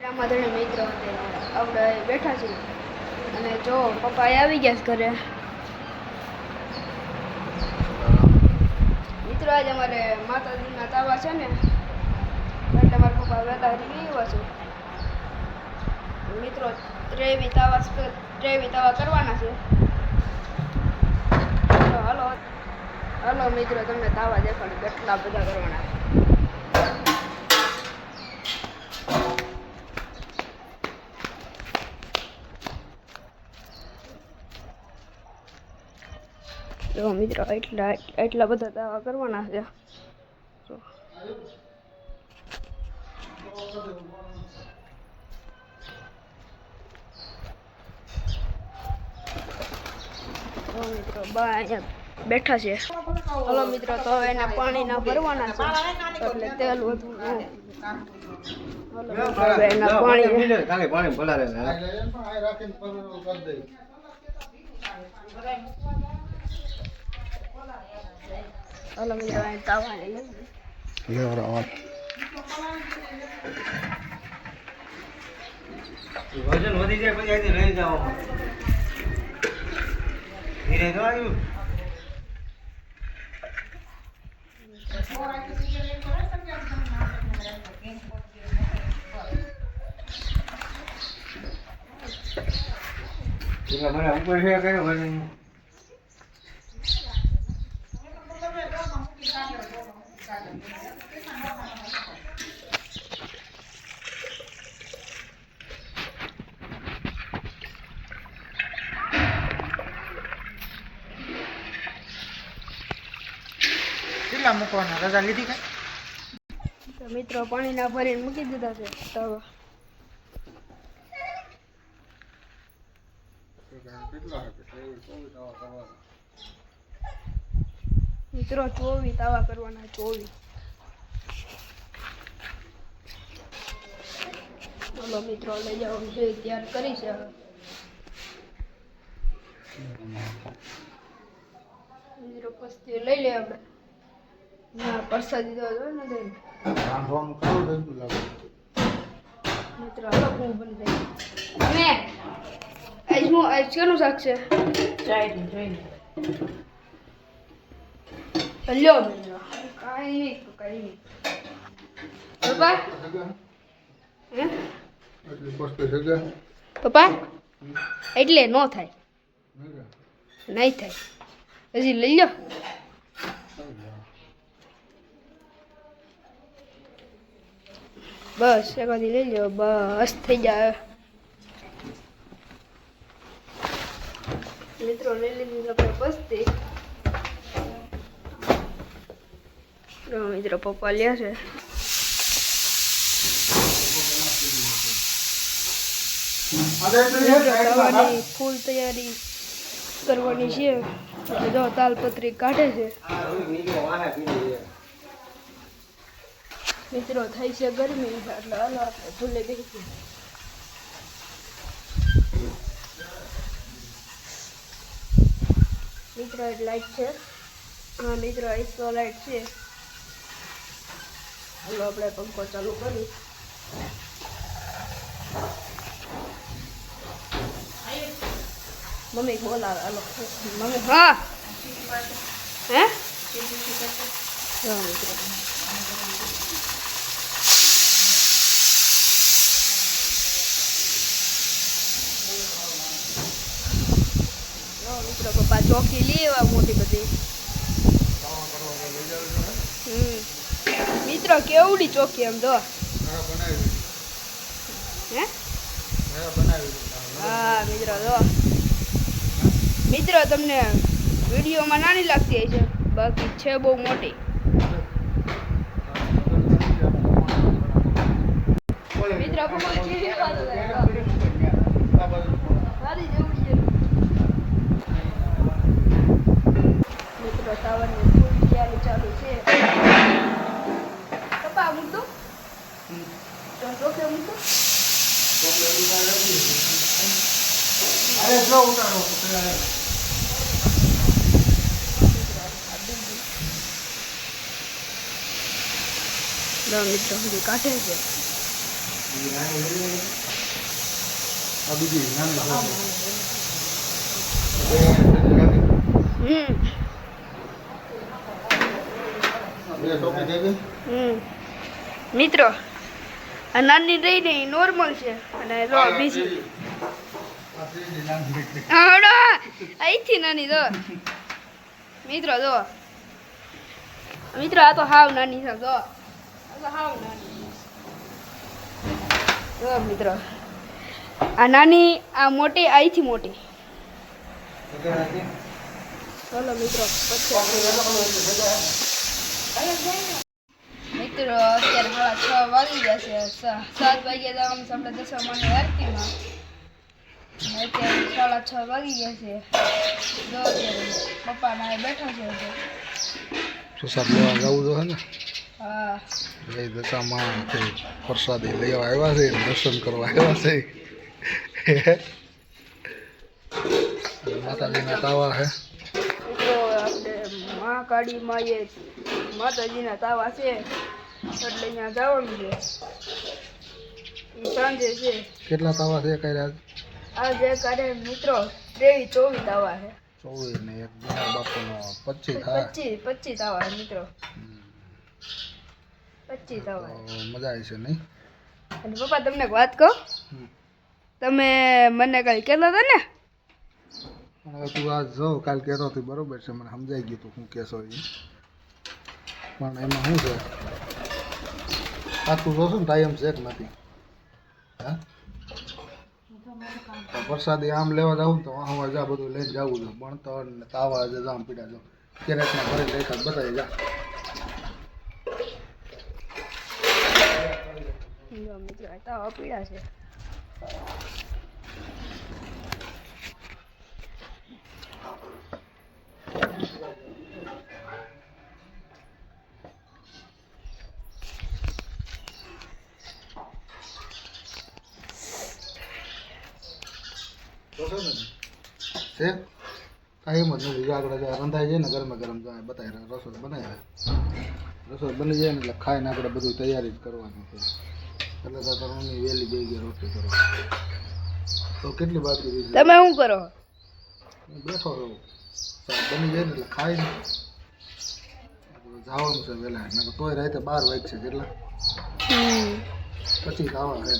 રામાધણી મિત્રો આપણે બેઠા છીએ અને જો પપ્પા આવી ગયા છે ઘરે. મિત્રો આજે અમારે માતાજીના તાવા છે ને એટલે મારા પપ્પા વહેલા હરી એવા છે મિત્રો. ત્રેવી તાવા કરવાના છે. હાલો હાલો મિત્રો તમને તાવા દેખાડું કેટલા બધા કરવાના છે. જો મિત્રો એટલા બધા તાવા કરવાના છે. મિત્રો બા અહીંયા બેઠા છે. હલો મિત્રો તો હવે એના પાણી ના ભરવાના છે એટલે તેલ વધુ એના પાણી ભરાવે. હલો મિત્રો અહીં તાવા વજન વધી જાય પછી અહીંથી લઈ જાઓ. ધીરે તો આવ્યું. મને ઉપર છે કયો વજન કેટલા મૂકવાના રજા લીધી કઈ? તો મિત્રો પાણી ના ભરીને મૂકી દીધા છે તવા. મિત્રો 24 તાવા કરવાના. 24. બોલો મિત્રો લઈ જાઓ તૈયાર કરી છે. મિત્રો પસ્તી લઈ લે આપણે. ના પ્રસાદી તો હોય ને દઈ મિત્રો હાલો હું બની જાય. અમે આજ કેનું શાક છે? લ્યો મિત્રો કાંઈ નહીં. પપ્પા પપ્પા એટલે ન થાય નહીં થાય હજી લઈ લો. બસ એકાદી લઈ લો બસ થઈ જાય. મિત્રો લઈ લીધી આપણે પસ્તી. મિત્રો પપ્પા લે છે. તવાની ફૂલ તૈયારી કરવાની છે. જો તાલપત્રી કાઢે છે. મિત્રો થઈ છે ગરમી એટલે હાલો આપણે ચૂલે બેસી. મિત્રો એક લાઈટ છે. હા મિત્રો ISO લાઈટ છે. હાલો આપણે પંખો ચાલુ કરી. મમ્મી બોલાવે. હાલો મમ્મી. હા હે મિત્રો મિત્રો પપ્પા ચોકી લેવા મોટી બધી. મિત્રો કેવડી ચોકી એમ તો હે. હા મિત્રો જો મિત્રો તમને વિડીયોમાં નાની લાગતી હશે બાકી છે બહુ મોટી. મિત્રો મિત્રો તાવાની ફૂલ તૈયારી ચાલુ છે. પપ્પા મૂકતો ચોકે મૂકતો. અરે જો ઉતારો મિત્રો સુધી કાઢે છે. આ બીજી નાની છે. બે ટોપી થઈ ગઈ. મિત્રો આ નાની રહી ને નોર્મલ છે અને જો બીજી અહીંથી નાની જો મિત્રો જો મિત્રો આ તો હાવ નાની છે જો આ તો હાવ નાની જો મિત્રો આ નાની આ મોટી અહીંથી મોટી ચલો મિત્રો પછી મિત્રો અત્યારે 6:30 વાગી ગયા છે 7 વાગ્યા જવાનું છે આપણે દશામાની આરતીમાં અને અત્યારે 6:30 વાગી ગયા છે જો અત્યારે પપ્પા ના બેઠા છે પ્રસાદ લેવા જવું તો હે ને. હા લઈ દશામાં પ્રસાદી લેવા આવ્યા છે, દર્શન કરવા આવ્યા છે. માતાજીના તાવા છે. મિત્રો આપણે મહાકાળીમાં એ માતાજીના તાવા છે એટલે અહીંયા જવાનું છે સાંજે છે. કેટલા તાવા છે કઈ રાત? આજે કાઢે મિત્રો 23-24 તાવા છે. 24 ને એક બીજા બાપુનો 25 થાય. 25 તાવા છે મિત્રો 25 તાવા તો મજા આવી છે નહીં? અને પપ્પા તમને એક વાત કહું, તમે મને કાલે કહેતા હતા ને હવે તું આજ જો કાલ કહેતો હતી બરોબર છે, મને સમજાઈ ગયું તું શું કહેશો એ. પણ એમાં શું છે પાછું જોશું ને ટાઈમ છે કે નથી. હા વરસાદી આમ લેવા જાઉં તો વાહ જા બધું લઈને જવું છે. ભણતર ને તાવા છે જામ પીડા જો કેરેટના ઘરે દેખાત બતાવી જા. મિત્રો તાવા પીડા છે. છે કાંઈ એમ જ નથી. આગળ રંધાઈ જાય ને ગરમા ગરમ જાય બતાવી રસોઈ બનાવી રસોઈ બની જાય ને એટલે ખાઈને આપણે બધું તૈયારી જ કરવાની છે. એટલે તો મમ્મી વહેલી બે ગયા રોટલી કરો તો કેટલી બાકી રહી છે? તમે શું કરો? બેઠો રહું. બની જાય ને એટલે ખાઈને જવાનું છે વહેલા. ને તોય રાતે 12 વાગશે કેટલા પછી ખાવા છે.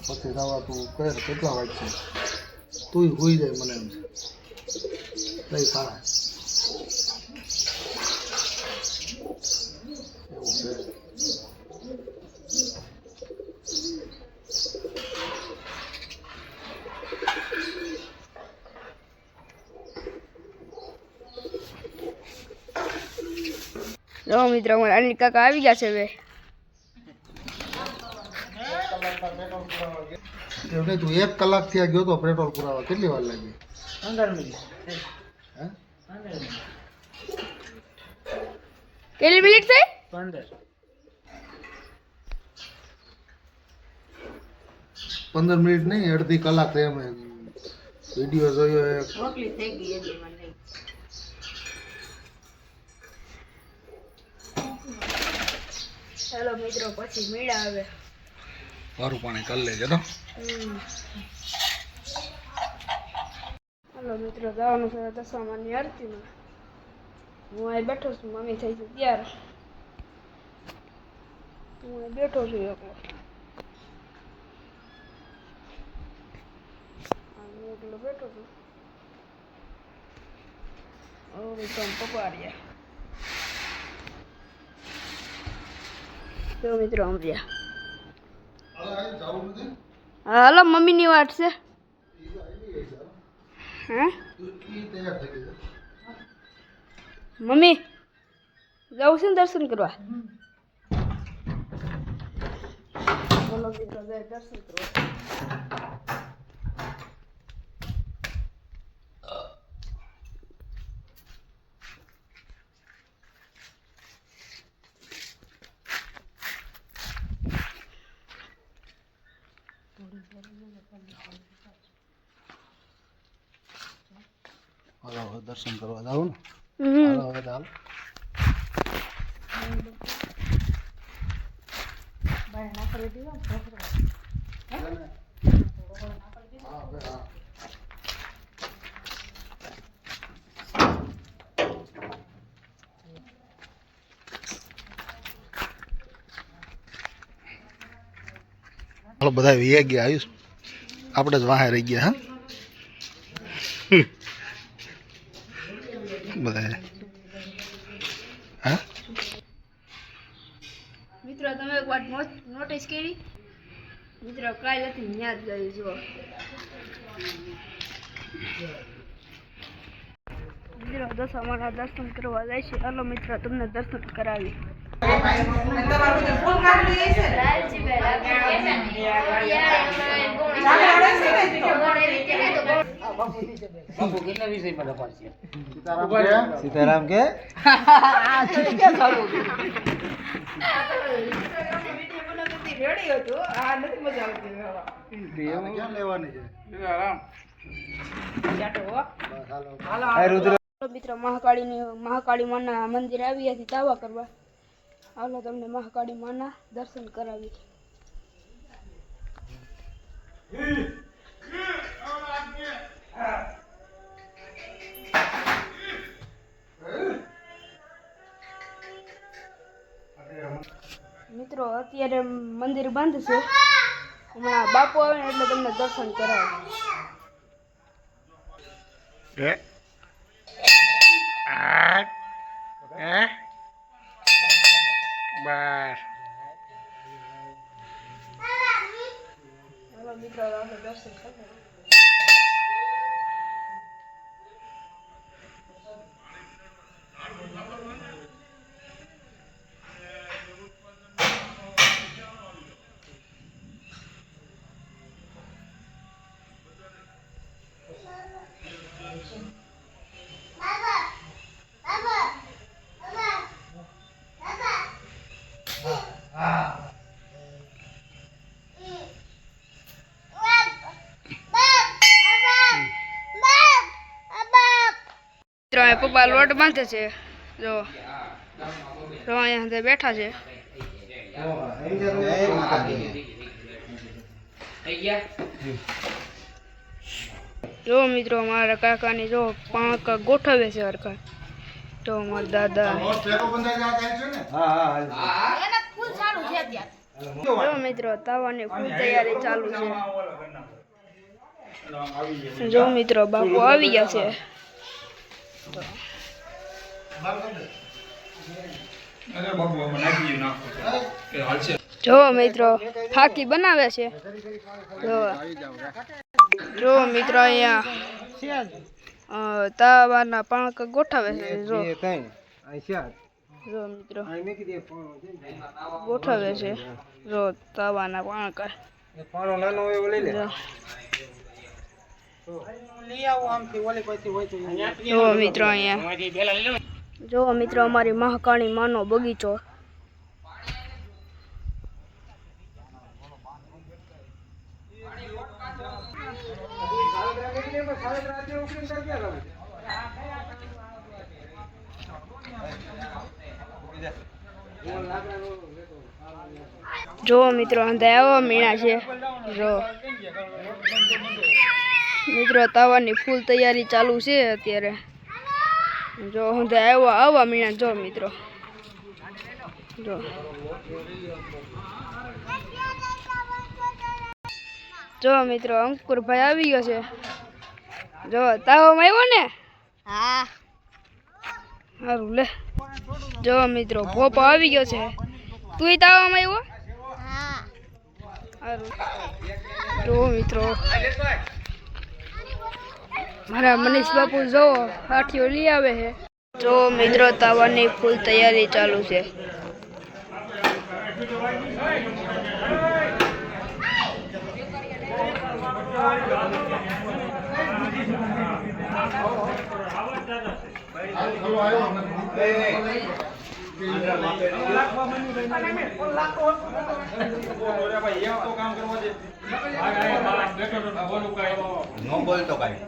પછી ખાવા તું કહે કેટલા વાગશે તું હોઈ જાય મને એમ છે લઈ ખાવા એવું છે. જો મિત્રો અમારા અનિલ કાકા આવી ગયા છે હવે. એવું નહીં તું 1 કલાક થી ગયો તો પેટ્રોલ પુરાવા કેટલી વાર લાગી? 15 મિનિટ. હે 15 મિનિટ. કેટલી મિનિટ થઈ? 15 મિનિટ નહીં અડધી કલાક થઈ. અમે વિડીયો જોયો એક મોકલી થઈ ગઈ એટલે મને. ચાલો મિત્રો પછી મેળા આવે. વારું પાણી કરી લેજે તો. હાલો મિત્રો જવાનું છે દશામાની આરતીમાં. હું અહીં બેઠો છું, મમ્મી થઈ છે તૈયાર. હું અહીં બેઠો છું એકલો. હું એકલો બેઠો છું. હવે તો પપ્પા રહ્યા. તો મિત્રો સમજ્યા. હાલો મમ્મીની વાત છે. હે મમ્મી જાઉં છે ને દર્શન કરવા? બોલો મિત્રો દર્શન કરવા. હાલો હવે દર્શન કરવા જાવ ને. હાલો હવે ચાલ. હાલો બધા વી ગયા આયુષ આપણે જ વાહે રહી ગયા હા બધા હા મિત્રો તમે એક વાત નોટિસ કરી મિત્રો કાલ હતી યાદ ગઈ જો મિત્રો દશામાના દર્શન કરવા જાય છે. હાલો મિત્રો તમને દર્શન કરાવી. સીતારામ કે ક્યાં લેવાની છે મિત્રો મહાકાળી માના મંદિર આવી હતી દાવા કરવા. હાલો તમને મહાકાળી માના દર્શન કરાવી. મિત્રો અત્યારે મંદિર બંધ છે. હમણાં બાપુ આવે ને એટલે તમને દર્શન કરાવે. હાલો મિત્રો આપણે દર્શન કરીએ. મિત્રો અહીંયા પપ્પા લોટ બાંધે છે. જો અહીંયા બેઠા છે. જો મિત્રો મારા કાકાની જો પાંખ ગોઠવે છે હરખા. તો મારા દાદા જો મિત્રો તાવાની ફૂલ તૈયારી ચાલુ છે. જો મિત્રો બાપુ આવી ગયા છે. જો મિત્રો ફાકી બનાવે છે. જો મિત્રો અહીંયા તાવાના પાંખ ગોઠવે છે. જો મિત્રો ગોઠવે છે. જો તાવાના પાંખ જો મિત્રો અહીંયા જો મિત્રો અમારી મહાકાળી માનો બગીચો. જો મિત્રો અંદર આવા મીણા છે. જો મિત્રો તાવાની ફૂલ તૈયારી ચાલુ છે અત્યારે. જો હું આવા મીણા. જો મિત્રો જો મિત્રો અંકુરભાઈ આવી ગયો છે. જો તાવામાં આવ્યો ને. હા સારું લે. જો મિત્રો પોપો આવી ગયો છે. તું તાવામાં આવ્યો. સારું. જો મિત્રો મારા મનીષ બાપુ જો કાઠીઓ લઈ આવે છે. જો મિત્રો તાવાની ફૂલ તૈયારી ચાલુ છે. નો બોલતો કાઈ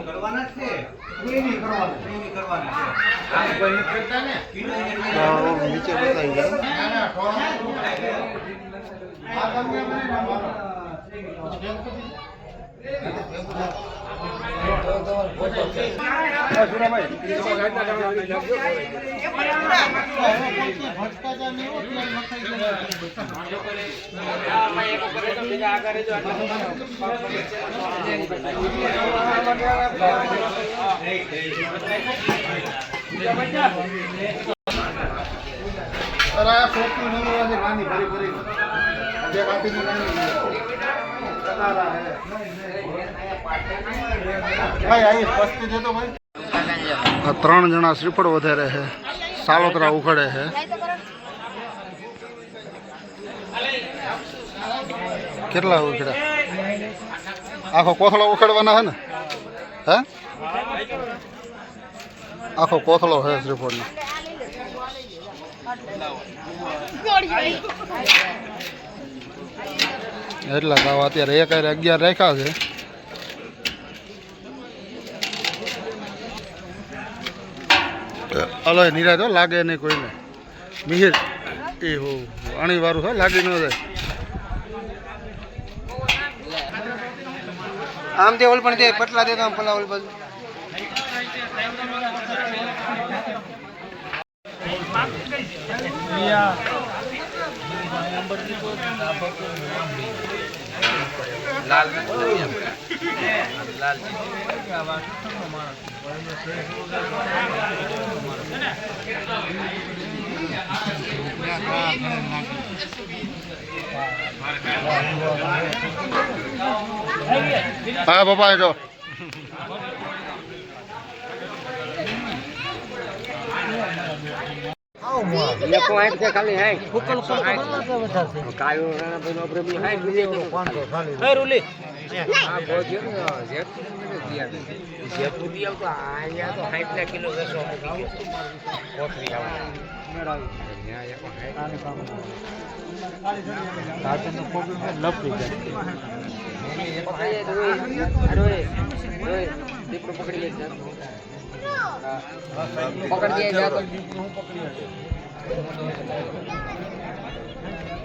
કરવાના જ છે નીચે બતાવી દો. અરે આ સોપી નહીં નાની ભરી ભરી જે કાપીને નાની ભાઈ આઈ પસ્તી દેતો ભાઈ. આ 3 જણા શ્રીફળ વધારે છે, સાલોતરા ઉખડે છે. કેટલા ઉખડે? આખો કોથળો ઉખડવાના છે ને? હે આખો કોથળો છે શ્રીફળનો. એટલા ભાવ અત્યારે 11 રાખ્યા છે. અલો નિરાતો લાગે નહીં કોઈને. મિહિર એ હો અણી વાળું છે, લાગી ન જાય. આમ તે ઓલ પણ તે પટલા દે તો આમ પલા ઓલ બાજુ હા બાપા જો ખાલી હે કાયો ભાઈ પ્રેમી હે રૂલી હા બહુ જો જેટલું આવતો અહીંયા તો 60 કિલો વેસો મૂકી ગયો કોથળી આવે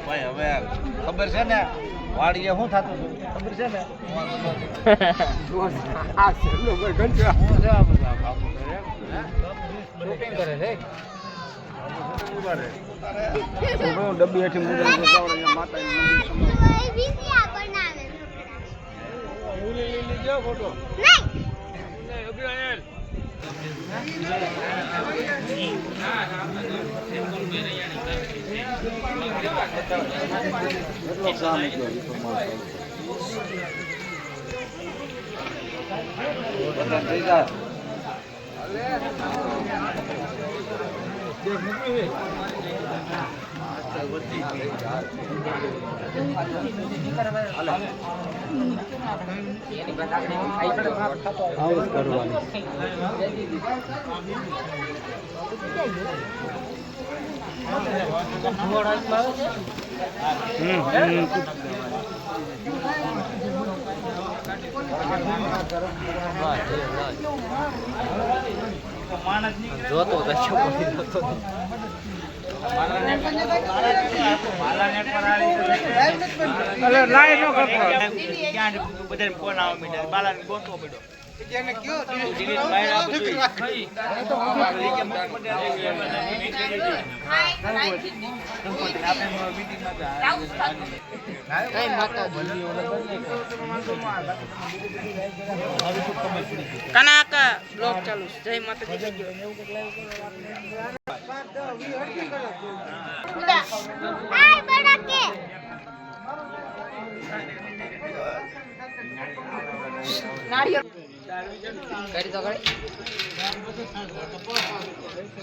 ભાઈ હવે ખબર છે ને વાડીએ શું થતું હતું ખબર છે ને ડબ્બી હેઠી જોતો કનાકા બ્લોક ચાલુ છે. જય માતાજી. કરી તો કરી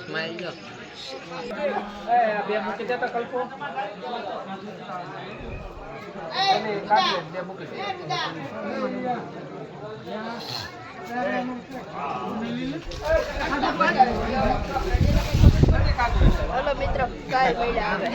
સ્માઈલ જો બે મૂકી દેતા કલ્પો અને કાઢી બે મૂકી દે હલો મિત્રો કાંઈ મળ્યા આવે